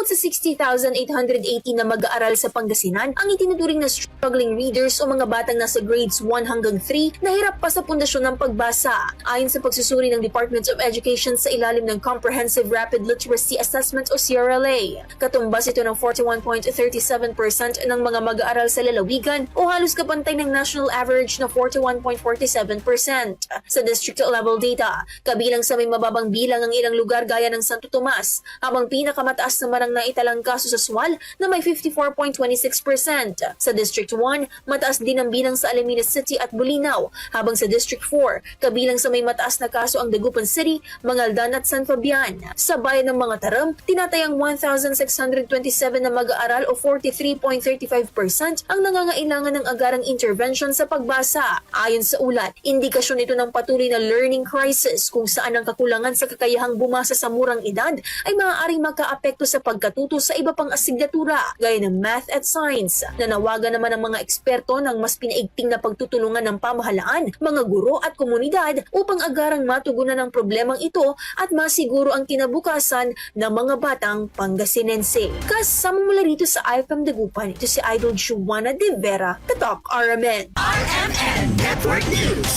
Bukod sa 60,880 na mag-aaral sa Pangasinan, ang itinuturing na struggling readers o mga batang nasa grades 1 hanggang 3 na hirap pa sa pundasyon ng pagbasa. Ayon sa pagsusuri ng Department of Education sa ilalim ng Comprehensive Rapid Literacy Assessment o CRLA, katumbas ito ng 41.37% ng mga mag-aaral sa lalawigan o halos kapantay ng national average na 41.47%. Sa district level data, kabilang sa may mababang bilang ang ilang lugar gaya ng Santo Tomas, habang pinakamataas naman ang naitalang kaso sa Sual na may 54.26%. Sa District 1, mataas din ang bilang sa Alameda City at Bulinaw, habang sa District 4, kabilang sa may mataas na kaso ang Dagupan City, Mangaldan at San Fabian. Sa bayan ng mga Taram, tinatayang 1,627 na mag-aaral o 43.35% ang nangangailangan ng agarang intervention sa pagbasa. Ayon sa ulat, indikasyon ito ng patuloy na learning crisis kung saan ang kakulangan sa kakayahang bumasa sa murang edad ay maaaring makaapekto sa pagkatuto sa iba pang asignatura gaya ng math at science. Nanawagan naman ang mga eksperto ng mas pinaigting na pagtutulungan ng pamahalaan, mga guro at komunidad upang agarang matugunan ang problemang ito at masiguro ang kinabukasan ng mga batang Pangasinense. Kasama mula rito sa IFM Dagupan, ito si Idol Juana De Vera, Tatak RMN. RMN Network News.